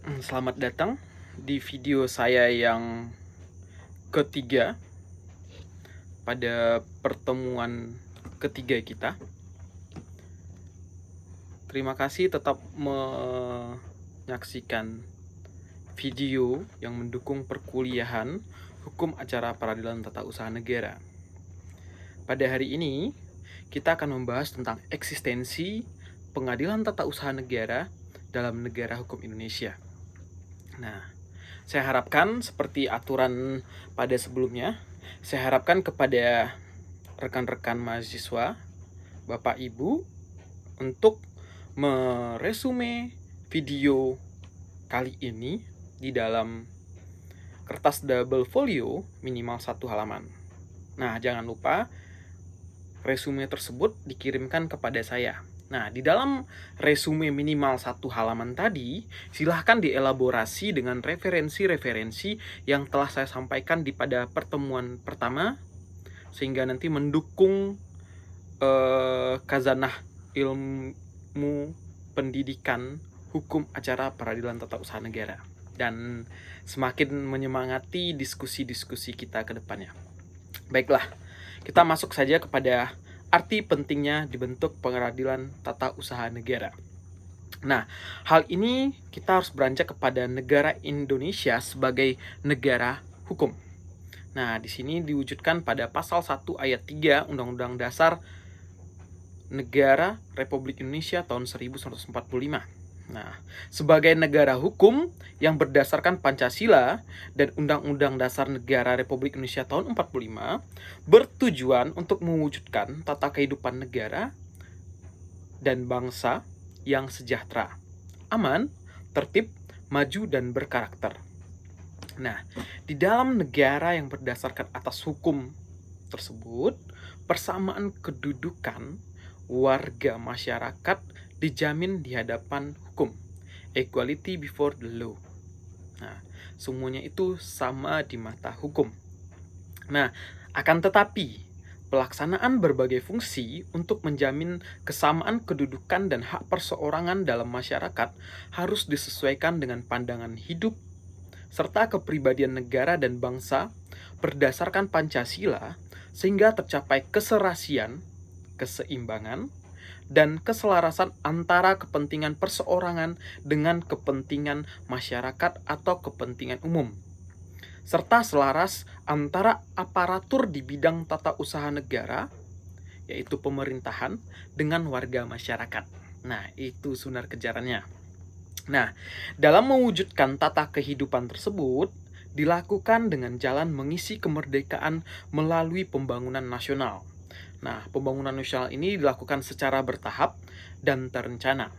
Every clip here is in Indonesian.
Selamat datang di video saya yang ketiga pada pertemuan ketiga kita. Terima kasih tetap menyaksikan video yang mendukung perkuliahan Hukum Acara Peradilan Tata Usaha Negara. Pada hari ini, kita akan membahas tentang eksistensi Pengadilan Tata Usaha Negara dalam negara hukum Indonesia. Nah, saya harapkan seperti aturan pada sebelumnya, saya harapkan kepada rekan-rekan mahasiswa, Bapak Ibu, untuk meresume video kali ini di dalam kertas double folio minimal 1 halaman. Nah, jangan lupa resume tersebut dikirimkan kepada saya. Nah, di dalam resume minimal 1 halaman tadi, silahkan dielaborasi dengan referensi-referensi yang telah saya sampaikan di pada pertemuan pertama, sehingga nanti mendukung khazanah ilmu pendidikan hukum acara peradilan tata usaha negara, dan semakin menyemangati diskusi-diskusi kita ke depannya. Baiklah, kita masuk saja kepada arti pentingnya dibentuk Pengadilan Tata Usaha Negara. Nah, hal ini kita harus beranjak kepada negara Indonesia sebagai negara hukum. Nah, di sini diwujudkan pada pasal 1 ayat 3 Undang-Undang Dasar Negara Republik Indonesia tahun 1945. Nah, sebagai negara hukum yang berdasarkan Pancasila dan Undang-Undang Dasar Negara Republik Indonesia tahun 45, bertujuan untuk mewujudkan tata kehidupan negara dan bangsa yang sejahtera, aman, tertib, maju, dan berkarakter. Nah, di dalam negara yang berdasarkan atas hukum tersebut, persamaan kedudukan warga masyarakat dijamin di hadapan hukum, equality before the law. Nah, semuanya itu sama di mata hukum. Nah, akan tetapi pelaksanaan berbagai fungsi untuk menjamin kesamaan kedudukan dan hak perseorangan dalam masyarakat harus disesuaikan dengan pandangan hidup serta kepribadian negara dan bangsa berdasarkan Pancasila, sehingga tercapai keserasian, keseimbangan, dan keselarasan antara kepentingan perseorangan dengan kepentingan masyarakat atau kepentingan umum, serta selaras antara aparatur di bidang tata usaha negara, yaitu pemerintahan, dengan warga masyarakat. Nah, itu sunar kejarannya. Nah, dalam mewujudkan tata kehidupan tersebut, dilakukan dengan jalan mengisi kemerdekaan melalui pembangunan nasional. Nah, pembangunan nasional ini dilakukan secara bertahap dan terencana.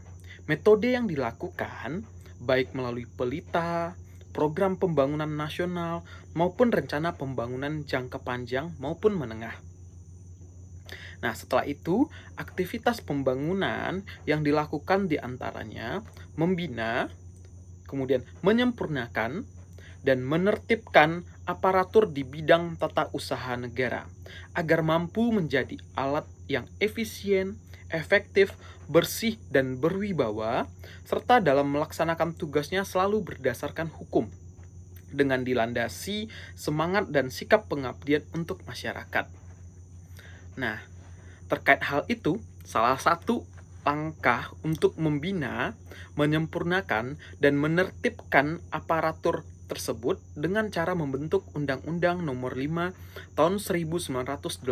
Metode yang dilakukan baik melalui pelita, program pembangunan nasional, maupun rencana pembangunan jangka panjang maupun menengah. Nah, setelah itu, aktivitas pembangunan yang dilakukan diantaranya membina, kemudian menyempurnakan, dan menertibkan aparatur di bidang tata usaha negara agar mampu menjadi alat yang efisien, efektif, bersih, dan berwibawa, serta dalam melaksanakan tugasnya selalu berdasarkan hukum dengan dilandasi semangat dan sikap pengabdian untuk masyarakat. Nah, terkait hal itu, salah satu langkah untuk membina, menyempurnakan, dan menertibkan aparatur tersebut dengan cara membentuk Undang-Undang Nomor 5 Tahun 1986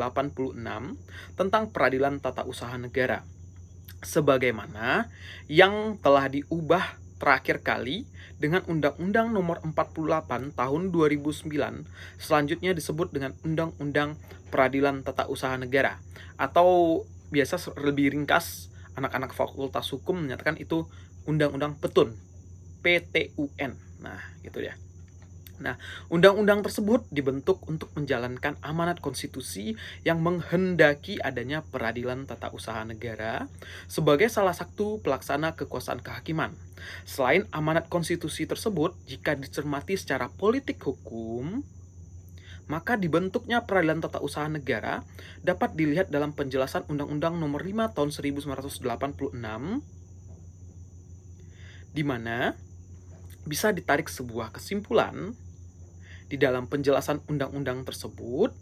tentang Peradilan Tata Usaha Negara, sebagaimana yang telah diubah terakhir kali dengan Undang-Undang Nomor 48 Tahun 2009, selanjutnya disebut dengan Undang-Undang Peradilan Tata Usaha Negara, atau biasa lebih ringkas anak-anak fakultas hukum menyatakan itu Undang-Undang Petun, PTUN. Nah, gitu ya. Nah, undang-undang tersebut dibentuk untuk menjalankan amanat konstitusi yang menghendaki adanya peradilan tata usaha negara sebagai salah satu pelaksana kekuasaan kehakiman. Selain amanat konstitusi tersebut, jika dicermati secara politik hukum, maka dibentuknya peradilan tata usaha negara dapat dilihat dalam penjelasan Undang-Undang Nomor 5 Tahun 1986, di mana bisa ditarik sebuah kesimpulan di dalam penjelasan undang-undang tersebut.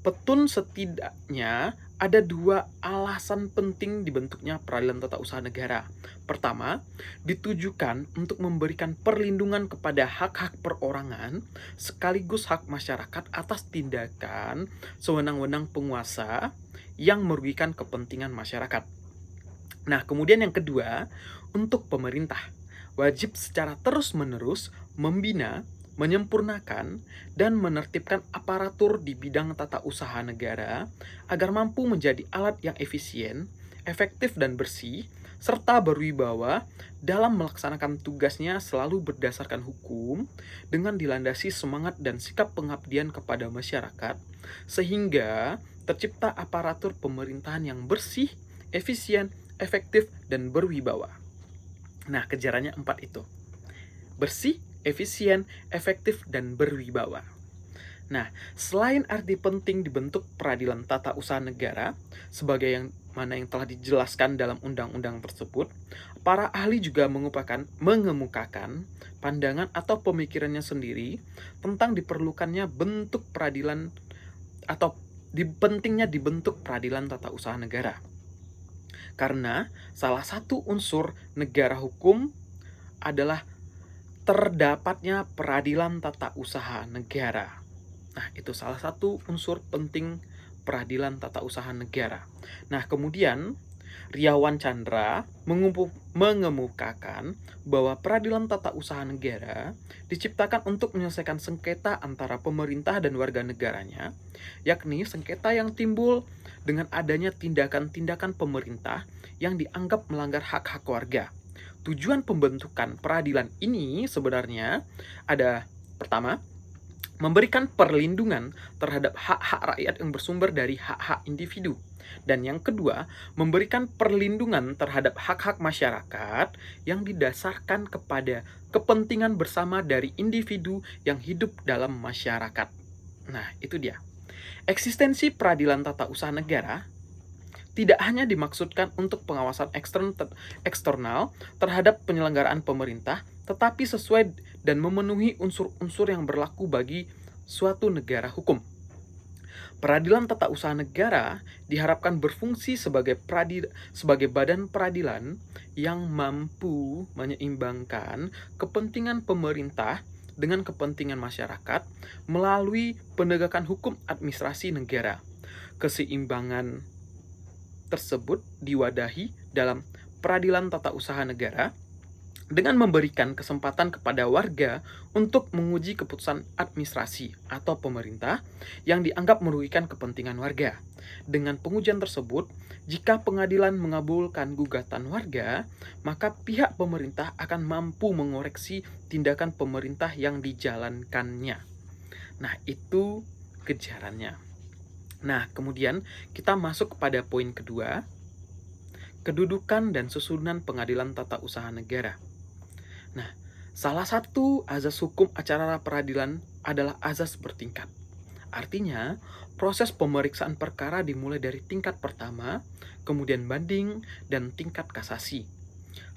Petun setidaknya ada dua alasan penting dibentuknya peradilan tata usaha negara. Pertama, ditujukan untuk memberikan perlindungan kepada hak-hak perorangan sekaligus hak masyarakat atas tindakan sewenang-wenang penguasa yang merugikan kepentingan masyarakat. Nah, kemudian yang kedua, untuk pemerintah wajib secara terus-menerus membina, menyempurnakan, dan menertibkan aparatur di bidang tata usaha negara agar mampu menjadi alat yang efisien, efektif, dan bersih, serta berwibawa dalam melaksanakan tugasnya selalu berdasarkan hukum dengan dilandasi semangat dan sikap pengabdian kepada masyarakat, sehingga tercipta aparatur pemerintahan yang bersih, efisien, efektif, dan berwibawa. Nah, kejarannya 4 itu. Bersih, efisien, efektif, dan berwibawa. Nah, selain arti penting dibentuk peradilan tata usaha negara, sebagai yang mana yang telah dijelaskan dalam undang-undang tersebut, para ahli juga mengemukakan pandangan atau pemikirannya sendiri tentang diperlukannya bentuk peradilan atau pentingnya dibentuk peradilan tata usaha negara. Karena salah satu unsur negara hukum adalah terdapatnya peradilan tata usaha negara. Nah, itu salah satu unsur penting peradilan tata usaha negara. Nah, kemudian Riawan Chandra mengemukakan bahwa peradilan tata usaha negara diciptakan untuk menyelesaikan sengketa antara pemerintah dan warga negaranya, yakni sengketa yang timbul dengan adanya tindakan-tindakan pemerintah yang dianggap melanggar hak-hak warga. Tujuan pembentukan peradilan ini sebenarnya ada, pertama, memberikan perlindungan terhadap hak-hak rakyat yang bersumber dari hak-hak individu. Dan yang kedua, memberikan perlindungan terhadap hak-hak masyarakat yang didasarkan kepada kepentingan bersama dari individu yang hidup dalam masyarakat. Nah, itu dia. Eksistensi peradilan tata usaha negara tidak hanya dimaksudkan untuk pengawasan eksternal terhadap penyelenggaraan pemerintah, tetapi sesuai dan memenuhi unsur-unsur yang berlaku bagi suatu negara hukum. Peradilan tata usaha negara diharapkan berfungsi sebagai badan peradilan yang mampu menyeimbangkan kepentingan pemerintah dengan kepentingan masyarakat melalui penegakan hukum administrasi negara. Keseimbangan tersebut diwadahi dalam peradilan tata usaha negara dengan memberikan kesempatan kepada warga untuk menguji keputusan administrasi atau pemerintah yang dianggap merugikan kepentingan warga. Dengan pengujian tersebut, jika pengadilan mengabulkan gugatan warga, maka pihak pemerintah akan mampu mengoreksi tindakan pemerintah yang dijalankannya. Nah, itu kejarannya. Nah, kemudian kita masuk kepada poin kedua, kedudukan dan susunan pengadilan tata usaha negara. Nah, salah satu azas hukum acara peradilan adalah azas bertingkat. Artinya, proses pemeriksaan perkara dimulai dari tingkat pertama, kemudian banding, dan tingkat kasasi.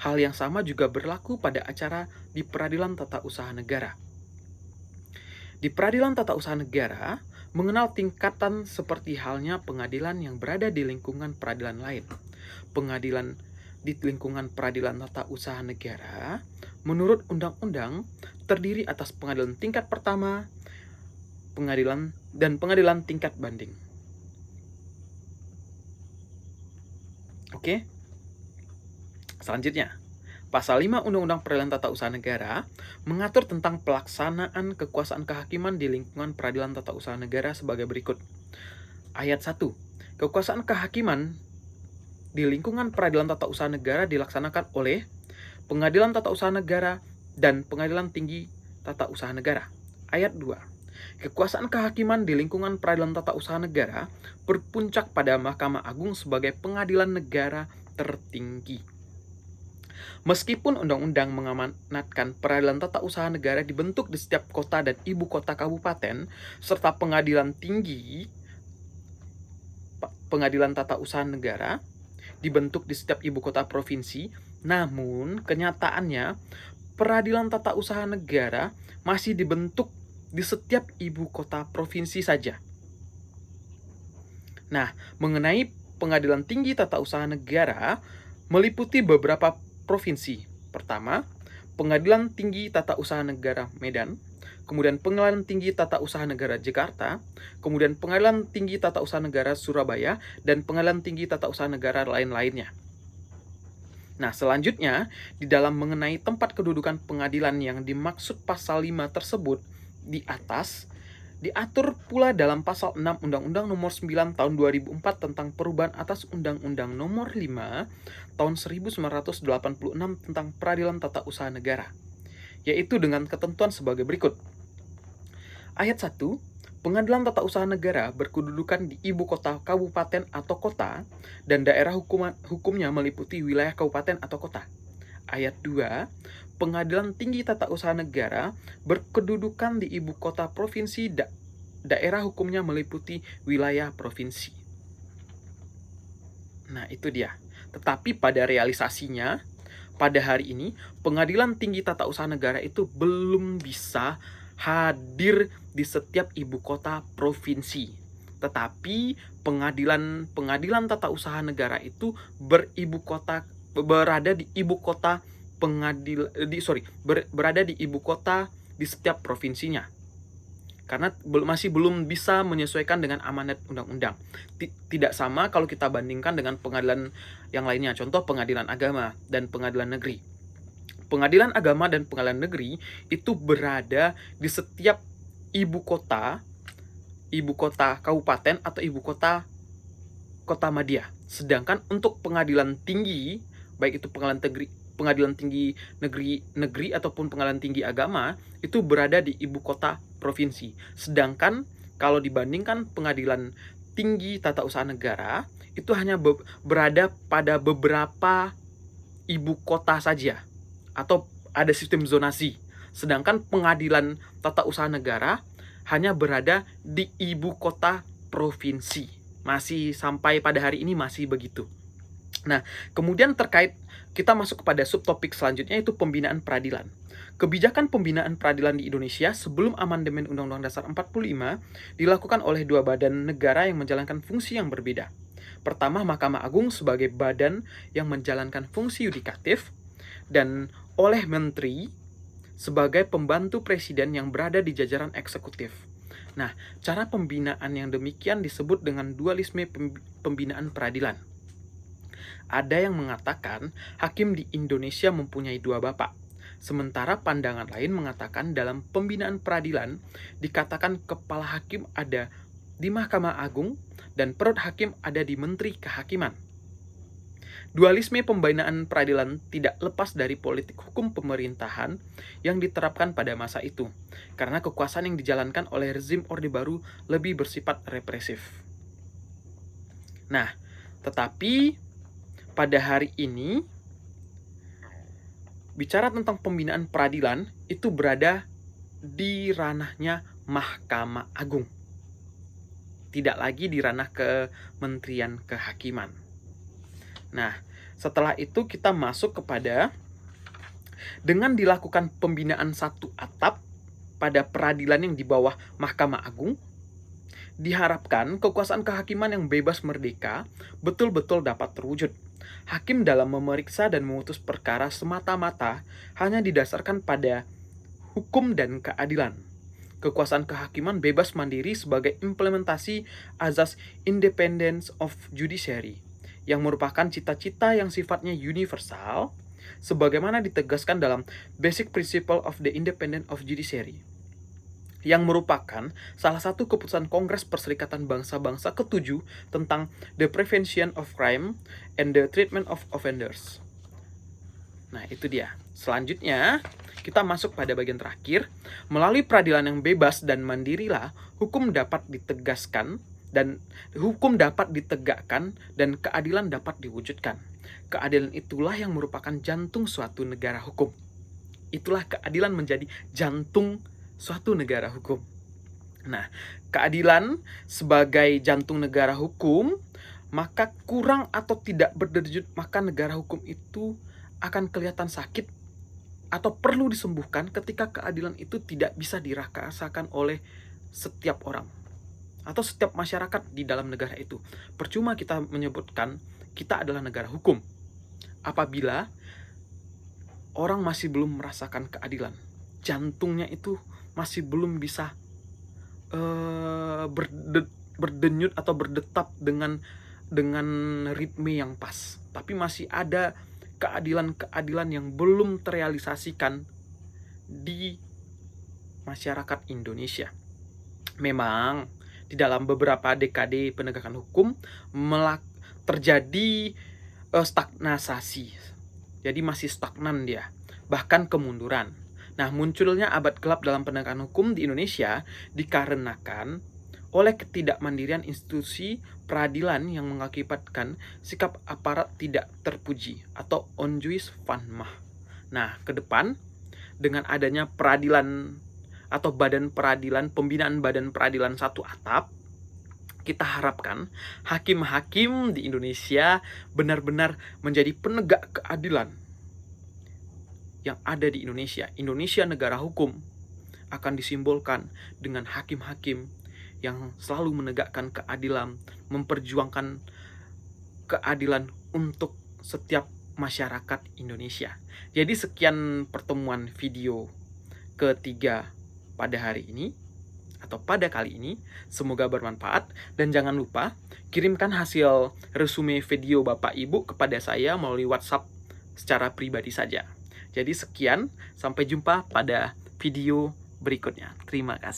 Hal yang sama juga berlaku pada acara di peradilan tata usaha negara. Di peradilan tata usaha negara, mengenal tingkatan seperti halnya pengadilan yang berada di lingkungan peradilan lain. Pengadilan di lingkungan peradilan tata usaha negara, menurut undang-undang, terdiri atas pengadilan tingkat pertama, pengadilan tingkat banding. Oke. Selanjutnya, Pasal 5 Undang-Undang Peradilan Tata Usaha Negara mengatur tentang pelaksanaan kekuasaan kehakiman di lingkungan peradilan tata usaha negara sebagai berikut. Ayat 1. Kekuasaan kehakiman di lingkungan peradilan tata usaha negara dilaksanakan oleh Pengadilan Tata Usaha Negara dan Pengadilan Tinggi Tata Usaha Negara. Ayat 2. Kekuasaan kehakiman di lingkungan peradilan tata usaha negara berpuncak pada Mahkamah Agung sebagai pengadilan negara tertinggi. Meskipun undang-undang mengamanatkan peradilan tata usaha negara dibentuk di setiap kota dan ibu kota kabupaten, serta pengadilan tinggi, pengadilan tata usaha negara, dibentuk di setiap ibu kota provinsi, namun kenyataannya peradilan tata usaha negara masih dibentuk di setiap ibu kota provinsi saja. Nah, mengenai Pengadilan Tinggi Tata Usaha Negara meliputi beberapa provinsi. Pertama, Pengadilan Tinggi Tata Usaha Negara Medan, kemudian Pengadilan Tinggi Tata Usaha Negara Jakarta, kemudian Pengadilan Tinggi Tata Usaha Negara Surabaya, dan Pengadilan Tinggi Tata Usaha Negara lain-lainnya. Nah, selanjutnya, di dalam mengenai tempat kedudukan pengadilan yang dimaksud pasal 5 tersebut di atas, diatur pula dalam pasal 6 Undang-Undang Nomor 9 Tahun 2004 tentang perubahan atas Undang-Undang Nomor 5 Tahun 1986 tentang Peradilan Tata Usaha Negara, yaitu dengan ketentuan sebagai berikut. Ayat 1, Pengadilan Tata Usaha Negara berkedudukan di ibu kota kabupaten atau kota dan daerah hukumnya meliputi wilayah kabupaten atau kota. Ayat 2, Pengadilan Tinggi Tata Usaha Negara berkedudukan di ibu kota provinsi daerah hukumnya meliputi wilayah provinsi. Nah, itu dia. Tetapi pada realisasinya, pada hari ini, Pengadilan Tinggi Tata Usaha Negara itu belum bisa hadir di setiap ibu kota provinsi. Tetapi pengadilan tata usaha negara itu berada di ibu kota berada di ibu kota di setiap provinsinya. Karena masih belum bisa menyesuaikan dengan amanat undang-undang. Tidak sama kalau kita bandingkan dengan pengadilan yang lainnya, contoh pengadilan agama dan pengadilan negeri. Pengadilan agama dan pengadilan negeri itu berada di setiap ibu kota kabupaten atau ibu kota madya. Sedangkan untuk pengadilan tinggi, baik itu pengadilan tinggi negeri ataupun pengadilan tinggi agama, itu berada di ibu kota provinsi. Sedangkan kalau dibandingkan pengadilan tinggi tata usaha negara, itu hanya berada pada beberapa ibu kota saja, atau ada sistem zonasi. Sedangkan pengadilan tata usaha negara hanya berada di ibu kota provinsi. Masih sampai pada hari ini masih begitu. Nah, kemudian kita masuk kepada subtopik selanjutnya, yaitu pembinaan peradilan. Kebijakan pembinaan peradilan di Indonesia sebelum amandemen Undang-Undang Dasar 45 dilakukan oleh dua badan negara yang menjalankan fungsi yang berbeda. Pertama, Mahkamah Agung sebagai badan yang menjalankan fungsi yudikatif, dan oleh Menteri sebagai pembantu presiden yang berada di jajaran eksekutif. Nah, cara pembinaan yang demikian disebut dengan dualisme pembinaan peradilan. Ada yang mengatakan hakim di Indonesia mempunyai dua bapak, sementara pandangan lain mengatakan dalam pembinaan peradilan dikatakan kepala hakim ada di Mahkamah Agung dan perut hakim ada di Menteri Kehakiman. Dualisme pembinaan peradilan tidak lepas dari politik hukum pemerintahan yang diterapkan pada masa itu, karena kekuasaan yang dijalankan oleh rezim Orde Baru lebih bersifat represif. Nah, tetapi pada hari ini, bicara tentang pembinaan peradilan itu berada di ranahnya Mahkamah Agung, tidak lagi di ranah Kementerian Kehakiman. Nah, setelah itu kita masuk kepada dengan dilakukan pembinaan satu atap pada peradilan yang di bawah Mahkamah Agung, diharapkan kekuasaan kehakiman yang bebas merdeka betul-betul dapat terwujud. Hakim dalam memeriksa dan memutus perkara semata-mata hanya didasarkan pada hukum dan keadilan. Kekuasaan kehakiman bebas mandiri sebagai implementasi azas independence of judiciary, yang merupakan cita-cita yang sifatnya universal, sebagaimana ditegaskan dalam Basic Principle of the Independence of Judiciary, yang merupakan salah satu keputusan Kongres Perserikatan Bangsa-Bangsa ke-7 tentang the prevention of crime and the treatment of offenders. Nah, itu dia. Selanjutnya, kita masuk pada bagian terakhir. Melalui peradilan yang bebas dan mandirilah hukum dapat ditegakkan dan keadilan dapat diwujudkan. Keadilan itulah yang merupakan jantung suatu negara hukum. Itulah keadilan menjadi jantung suatu negara hukum. Nah, keadilan sebagai jantung negara hukum, maka kurang atau tidak berderajat, maka negara hukum itu akan kelihatan sakit atau perlu disembuhkan ketika keadilan itu tidak bisa dirasakan oleh setiap orang atau setiap masyarakat di dalam negara itu. Percuma kita menyebutkan kita adalah negara hukum apabila orang masih belum merasakan keadilan. Jantungnya itu masih belum bisa berdenyut atau berdetak dengan ritme yang pas. Tapi masih ada keadilan-keadilan yang belum terrealisasikan di masyarakat Indonesia. Memang di dalam beberapa dekade penegakan hukum terjadi stagnasi. Jadi masih stagnan dia, bahkan kemunduran. Nah, munculnya abad gelap dalam penegakan hukum di Indonesia dikarenakan oleh ketidakmandirian institusi peradilan yang mengakibatkan sikap aparat tidak terpuji atau onjuis vanmah. Nah, ke depan dengan adanya peradilan atau badan peradilan, pembinaan badan peradilan satu atap, kita harapkan hakim-hakim di Indonesia benar-benar menjadi penegak keadilan yang ada di Indonesia. Indonesia negara hukum akan disimbolkan dengan hakim-hakim yang selalu menegakkan keadilan, memperjuangkan keadilan untuk setiap masyarakat Indonesia. Jadi sekian pertemuan video ketiga pada hari ini atau pada kali ini. Semoga bermanfaat dan jangan lupa kirimkan hasil resume video Bapak Ibu kepada saya melalui WhatsApp secara pribadi saja. Jadi sekian, sampai jumpa pada video berikutnya. Terima kasih.